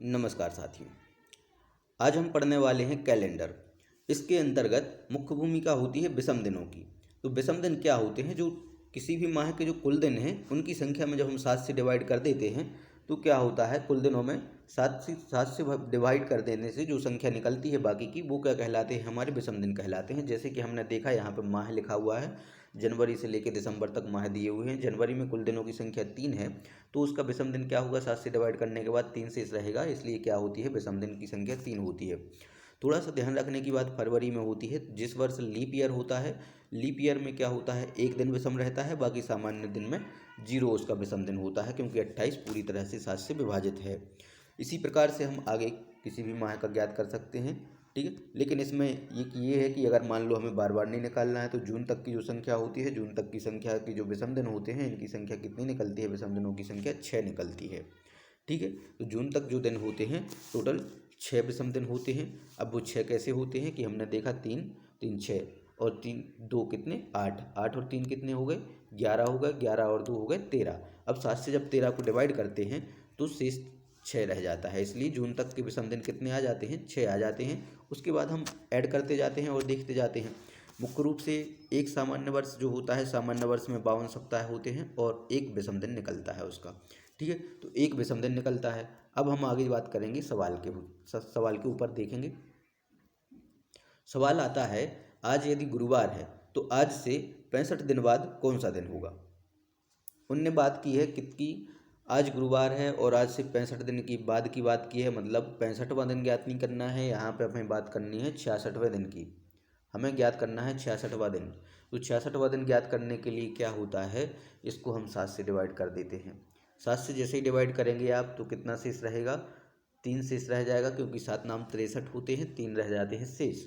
नमस्कार साथियों। आज हम पढ़ने वाले हैं कैलेंडर। इसके अंतर्गत मुख्य भूमिका होती है विषम दिनों की। तो विषम दिन क्या होते हैं? जो किसी भी माह के जो कुल दिन हैं उनकी संख्या में जब हम 7 से डिवाइड कर देते हैं तो क्या होता है, कुल दिनों में 7 से डिवाइड कर देने से जो संख्या निकलती है बाकी की, वो क्या कहलाते हैं? हमारे विषम दिन कहलाते हैं। जैसे कि हमने देखा यहाँ पर माह लिखा हुआ है, जनवरी से लेकर दिसंबर तक माह दिए हुए हैं। जनवरी में कुल दिनों की संख्या 3 है, तो उसका विषम दिन क्या होगा? 7 से डिवाइड करने के बाद 3 शेष रहेगा, इसलिए क्या होती है? विषम दिन की संख्या 3 होती है। थोड़ा सा ध्यान रखने की बात फरवरी में होती है। जिस वर्ष लीप ईयर होता है, लीप ईयर में क्या होता है? एक दिन विषम रहता है, बाकी सामान्य दिन में 0 उसका विषम दिन होता है, क्योंकि 28 पूरी तरह से 7 से विभाजित है। इसी प्रकार से हम आगे किसी भी माह का ज्ञात कर सकते हैं, ठीक है। लेकिन इसमें ये है कि अगर मान लो हमें बार बार नहीं निकालना है तो जून तक की जो संख्या होती है, जून तक की संख्या की जो विषम दिन होते हैं, इनकी संख्या कितनी निकलती है? विषम दिनों की संख्या 6 निकलती है, ठीक है। तो जून तक जो दिन होते हैं टोटल 6 विषम दिन होते हैं। अब वो 6 कैसे होते हैं कि हमने देखा 3 3 6 और 3 2 कितने? 8 8 और 3 कितने हो गए? 11 हो गए। 11 और 2 हो गए 13। अब 7 से जब 13 को डिवाइड करते हैं तो शेष 6 रह जाता है, इसलिए जून तक के विषम दिन कितने आ जाते हैं? 6 आ जाते हैं। उसके बाद हम ऐड करते जाते हैं और देखते जाते हैं। मुख्य रूप से एक सामान्य वर्ष जो होता है, सामान्य वर्ष में 52 सप्ताह होते हैं और एक विषम दिन निकलता है उसका, ठीक है। तो एक विषम दिन निकलता है। अब हम आगे बात करेंगे सवाल के ऊपर देखेंगे। सवाल आता है, आज यदि गुरुवार है तो आज से 65 दिन बाद कौन सा दिन होगा? उनने बात की है कि आज गुरुवार है और आज से 65 दिन की बाद की बात की है, मतलब 65वां दिन ज्ञात नहीं करना है, यहाँ पे हमें बात करनी है 66वें दिन की। हमें ज्ञात करना है 66वां दिन। तो 66वां दिन ज्ञात करने के लिए क्या होता है, इसको हम 7 से डिवाइड कर देते हैं। 7 से जैसे ही डिवाइड करेंगे आप तो कितना शेष रहेगा? 3 शेष रह जाएगा, क्योंकि 7 नाम 63 होते हैं, 3 रह जाते हैं शेष।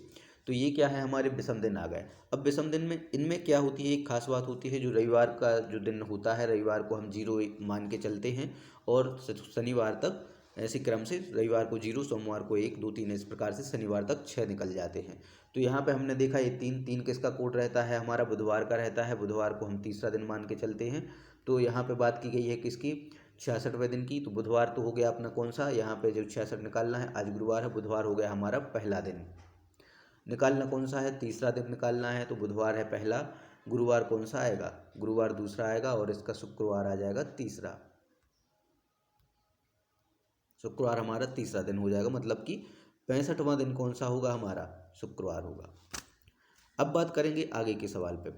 तो ये क्या है? हमारे विषम दिन आ गए। अब विषम दिन में इनमें क्या होती है? एक खास बात होती है, जो रविवार का जो दिन होता है, रविवार को हम 0 मान के चलते हैं और शनिवार तक ऐसे क्रम से रविवार को 0, सोमवार को 1, 2, 3 इस प्रकार से शनिवार तक 6 निकल जाते हैं। तो यहाँ पे हमने देखा ये 3 किसका कोड रहता है? हमारा बुधवार का रहता है। बुधवार को हम तीसरा दिन मान के चलते हैं। तो यहाँ पे बात की गई है किसकी? 66वें दिन की। तो बुधवार तो हो गया अपना कौन सा? यहाँ पे जो 66 निकालना है, आज गुरुवार है, बुधवार हो गया हमारा पहला दिन। निकालना कौन सा है? तीसरा दिन निकालना है। तो बुधवार है पहला, गुरुवार कौन सा आएगा? गुरुवार दूसरा आएगा और इसका शुक्रवार आ जाएगा तीसरा। शुक्रवार हमारा तीसरा दिन हो जाएगा, मतलब कि 65वां दिन कौन सा होगा? हमारा शुक्रवार होगा। अब बात करेंगे आगे के सवाल पे।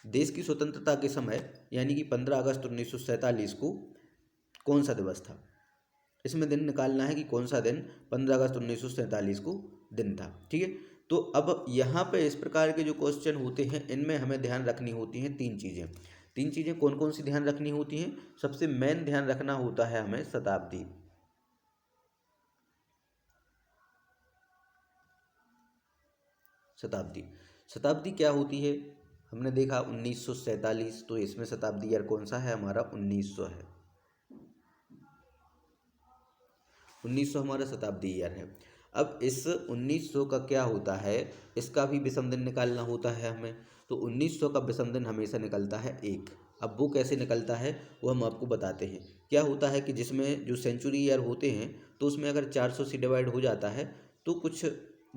देश की स्वतंत्रता के समय यानी कि 15 अगस्त 1947 को कौन सा दिवस था? इसमें दिन निकालना है कि कौन सा दिन 15 अगस्त 1947 को दिन था, ठीक है। तो अब यहाँ पे इस प्रकार के जो क्वेश्चन होते हैं, इनमें हमें ध्यान रखनी होती हैं 3 चीज़ें। 3 चीज़ें कौन कौन सी ध्यान रखनी होती हैं? सबसे मेन ध्यान रखना होता है हमें शताब्दी। शताब्दी शताब्दी क्या होती है? हमने देखा 1947, तो इसमें शताब्दी ईयर कौन सा है? हमारा 1900 है। 1900 हमारा शताब्दी ईयर है। अब इस 1900 का क्या होता है? इसका भी विषम दिन निकालना होता है हमें। तो 1900 का विषम दिन हमेशा निकलता है 1। अब वो कैसे निकलता है वो हम आपको बताते हैं। क्या होता है कि जिसमें जो सेंचुरी ईयर होते हैं तो उसमें अगर 400 से डिवाइड हो जाता है तो कुछ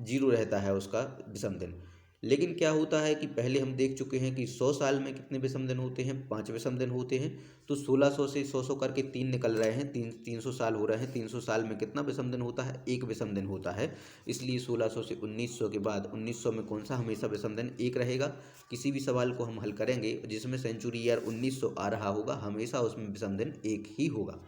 0 रहता है उसका विषम दिन। लेकिन क्या होता है कि पहले हम देख चुके हैं कि 100 साल में कितने विषम दिन होते हैं? 5 विषम दिन होते हैं। तो 1600 से 100 करके 3 निकल रहे हैं, 300 साल हो रहे हैं। 300 साल में कितना विषम दिन होता है? 1 विषम दिन होता है। इसलिए 1600 से 1900 के बाद 1900 में कौन सा हमेशा विषम दिन 1 रहेगा? किसी भी सवाल को हम हल करेंगे जिसमें सेंचुरी ईयर 1900 आ रहा होगा, हमेशा उसमें विषम दिन 1 ही होगा।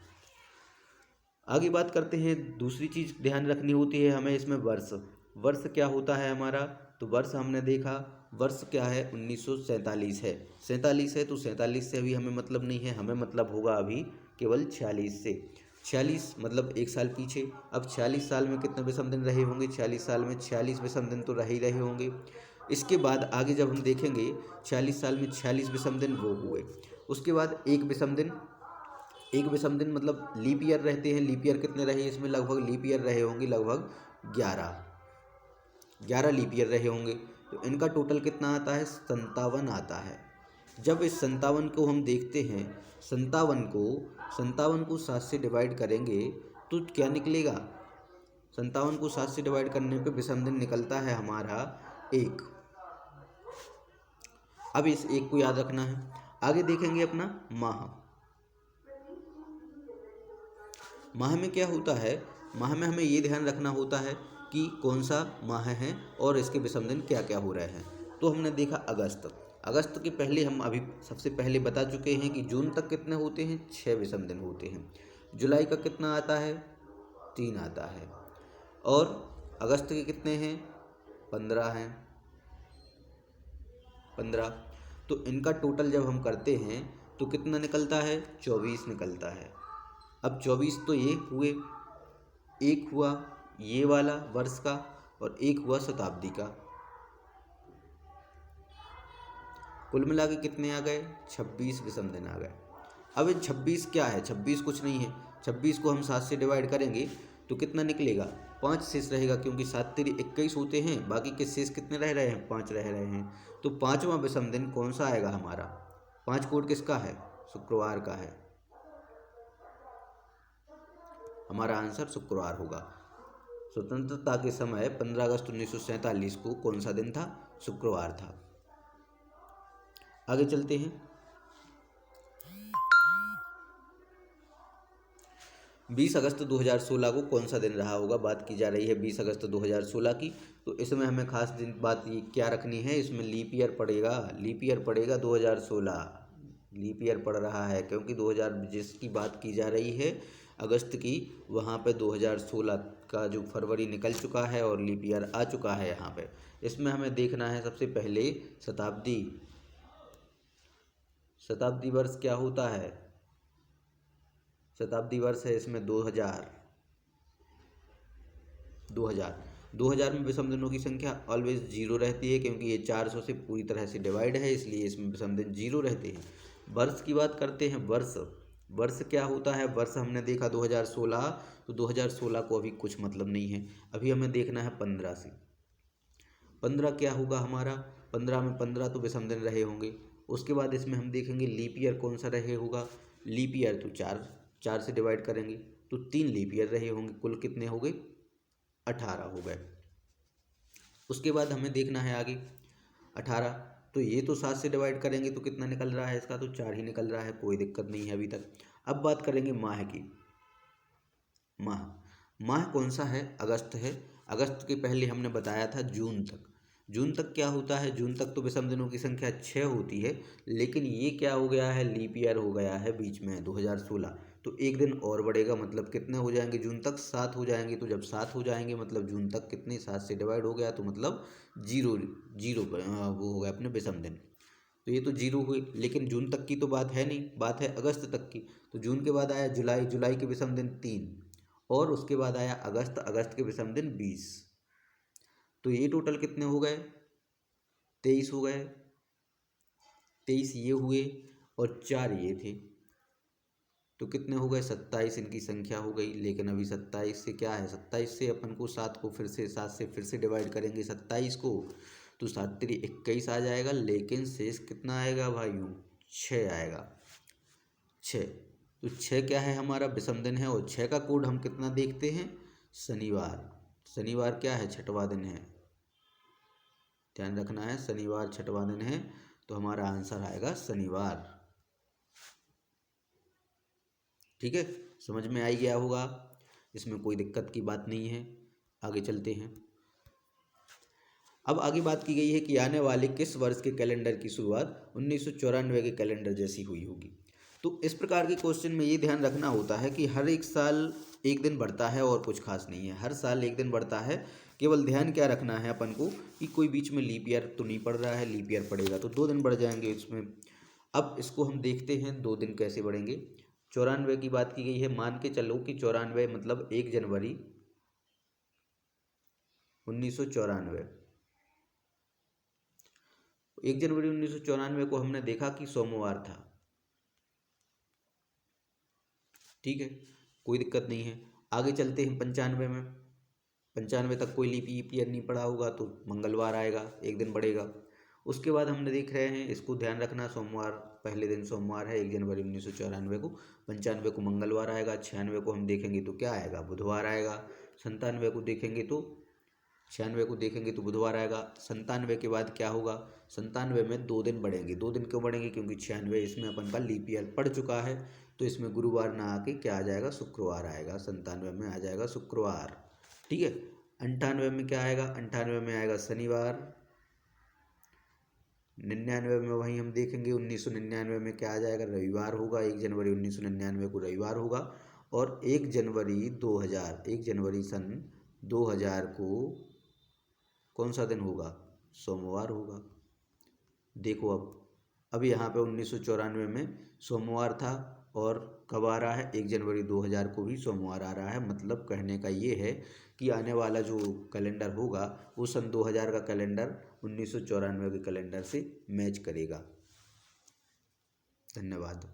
आगे बात करते हैं। दूसरी चीज़ ध्यान रखनी होती है हमें इसमें वर्ष। वर्ष क्या होता है हमारा? तो वर्ष हमने देखा, वर्ष क्या है? 1947 है। 47 है तो 47 से अभी हमें मतलब नहीं है, हमें मतलब होगा अभी केवल 46 से। 46 मतलब 1 साल पीछे। अब 46 साल में कितने विषम दिन रहे होंगे? 46 साल में 46 विषम दिन तो रह ही रहे होंगे। इसके बाद आगे जब हम देखेंगे 46 साल में 46 विषम दिन वो हुए। उसके बाद एक विषम दिन, एक विषम दिन मतलब लीप ईयर रहते हैं। लीप ईयर कितने रहे इसमें? लगभग लीप ईयर रहे होंगे लगभग 11 लीप ईयर रहे होंगे। तो इनका टोटल कितना आता है? 57 आता है। जब इस 57 को हम देखते हैं, 57 को 7 से डिवाइड करेंगे तो क्या निकलेगा, 57 को 7 से डिवाइड करने पे विषम दिन निकलता है हमारा 1। अब इस 1 को याद रखना है। आगे देखेंगे अपना माह। माह में क्या होता है, माह में हमें ये ध्यान रखना होता है कि कौन सा माह है और इसके विषम दिन क्या क्या हो रहे हैं। तो हमने देखा अगस्त। अगस्त के पहले हम अभी सबसे पहले बता चुके हैं कि जून तक कितने होते हैं, 6 विषम दिन होते हैं। जुलाई का कितना आता है, 3 आता है। और अगस्त के कितने हैं, 15 हैं, 15। तो इनका टोटल जब हम करते हैं तो कितना निकलता है, 24 निकलता है। अब 24 तो ये हुए, एक हुआ ये वाला वर्ष का और एक हुआ शताब्दी का। कुल मिला के कितने आ गए, 26 विषम दिन आ गए। अब ये 26 क्या है, 26 कुछ नहीं है। 26 को हम 7 से डिवाइड करेंगे तो कितना निकलेगा, 5 शेष रहेगा, क्योंकि 7 तेरी 21 होते हैं, बाकी के शेष कितने रह रहे हैं, 5 रह रहे हैं। तो 5वां विषम दिन कौन सा आएगा हमारा, 5 कोड किसका है, शुक्रवार का है। हमारा आंसर शुक्रवार होगा। स्वतंत्रता के समय 15 अगस्त 1947 को कौन सा दिन था, शुक्रवार था। आगे चलते हैं। 20 अगस्त 2016 को कौन सा दिन रहा होगा, बात की जा रही है 20 अगस्त 2016 की। तो इसमें हमें खास दिन बात ये क्या रखनी है, इसमें लीप ईयर पड़ेगा, लीप ईयर पड़ेगा 2016, लीप ईयर पड़ रहा है क्योंकि 2000 जिसकी बात की जा रही है अगस्त की, वहाँ पे 2016 का जो फरवरी निकल चुका है और लीप ईयर आ चुका है यहाँ पे। इसमें हमें देखना है सबसे पहले शताब्दी, शताब्दी वर्ष क्या होता है, शताब्दी वर्ष है इसमें 2000। 2000 में विषम दिनों की संख्या ऑलवेज 0 रहती है, क्योंकि ये 400 से पूरी तरह से डिवाइड है, इसलिए इसमें विषम दिन 0 रहते हैं। वर्ष की बात करते हैं, वर्ष, वर्ष क्या होता है, वर्ष हमने देखा 2016, तो 2016 को अभी कुछ मतलब नहीं है, अभी हमें देखना है 15 से। 15 क्या होगा हमारा, 15 में 15 तो विषम दिन रहे होंगे। उसके बाद इसमें हम देखेंगे लीप ईयर कौन सा रहे होगा, लीप ईयर तो 4 से डिवाइड करेंगे तो 3 लीप ईयर रहे होंगे, कुल कितने हो गए, 18 हो गए। उसके बाद हमें देखना है आगे 18, तो ये तो 7 से डिवाइड करेंगे तो कितना निकल रहा है, इसका तो 4 ही निकल रहा है, कोई दिक्कत नहीं है अभी तक। अब बात करेंगे माह की। माह, माह कौन सा है, अगस्त है। अगस्त के पहले हमने बताया था जून तक। जून तक क्या होता है, जून तक तो विषम दिनों की संख्या 6 होती है, लेकिन ये क्या हो गया है, लीप ईयर हो गया है बीच में 2016, तो एक दिन और बढ़ेगा, मतलब कितने हो जाएंगे जून तक, 7 हो जाएंगे। तो जब 7 हो जाएंगे मतलब जून तक कितने, 7 से डिवाइड हो गया, तो मतलब जीरो, जीरो वो हो गया अपने विषम दिन। तो ये तो 0 हुए, लेकिन जून तक की तो बात है नहीं, बात है अगस्त तक की। तो जून के बाद आया जुलाई, जुलाई के विषम दिन 3, और उसके बाद आया अगस्त, अगस्त के विषम दिन 20। तो ये टोटल कितने हो गए, 23 हो गए, 23 ये हुए और 4 ये थे, तो कितने हो गए, 27 इनकी संख्या हो गई। लेकिन अभी 27 से क्या है, 27 से अपन को 7 को फिर से 7 से फिर से डिवाइड करेंगे 27 को, तो 7 तेरी 21 आ जाएगा, लेकिन शेष कितना आएगा भाइयों, 6 आएगा, 6। तो 6 क्या है हमारा विषम दिन है, और 6 का कोड हम कितना देखते हैं, शनिवार। शनिवार क्या है, छठवां दिन है, ध्यान रखना है, शनिवार छठवां दिन है, तो हमारा आंसर आएगा शनिवार। ठीक है, समझ में आई गया होगा, इसमें कोई दिक्कत की बात नहीं है। आगे चलते हैं। अब आगे बात की गई है कि आने वाले किस वर्ष के कैलेंडर की शुरुआत 1994 के कैलेंडर जैसी हुई होगी। तो इस प्रकार के क्वेश्चन में ये ध्यान रखना होता है कि हर एक साल एक दिन बढ़ता है और कुछ खास नहीं है, हर साल एक दिन बढ़ता है। केवल ध्यान क्या रखना है अपन को कि कोई बीच में लीप ईयर तो नहीं पड़ रहा है, लीप ईयर पड़ेगा तो 2 दिन बढ़ जाएंगे इसमें। अब इसको हम देखते हैं 2 दिन कैसे बढ़ेंगे। 94 की बात की गई है, मान के चलो कि 94 मतलब 1 जनवरी 1994। 1 जनवरी 1994 को हमने देखा कि सोमवार था, ठीक है, कोई दिक्कत नहीं है। आगे चलते हैं 95 में। 95 तक कोई लीप ईयर नहीं पड़ा होगा तो मंगलवार आएगा, एक दिन बढ़ेगा। उसके बाद हमने देख रहे हैं, इसको ध्यान रखना, सोमवार पहले दिन सोमवार है 1 जनवरी 1994 को। 95 को मंगलवार आएगा। 96 को हम देखेंगे तो क्या आएगा, बुधवार आएगा। 97 को देखेंगे तो 96 को देखेंगे तो बुधवार आएगा। 97 के बाद क्या होगा, 97 में 2 दिन बढ़ेंगे। 2 दिन क्यों बढ़ेंगे, क्योंकि 96 इसमें अपन का लीप ईयर पड़ चुका है, तो इसमें गुरुवार ना आके क्या आ जाएगा, शुक्रवार आएगा। 97 में आ जाएगा शुक्रवार, ठीक है। 98 में क्या आएगा, 98 में आएगा शनिवार। 99 में वहीं हम देखेंगे, 1999 में क्या आ जाएगा, रविवार होगा। 1 जनवरी 1999 को रविवार होगा। और 1 जनवरी 2000, 1 जनवरी सन 2000 को कौन सा दिन होगा, सोमवार होगा। देखो अब यहाँ पे 1994 में सोमवार था, और कब आ रहा है, 1 जनवरी 2000 को भी सोमवार आ रहा है। मतलब कहने का ये है कि आने वाला जो कैलेंडर होगा वो सन 2000 का कैलेंडर 1994 के कैलेंडर से मैच करेगा। धन्यवाद।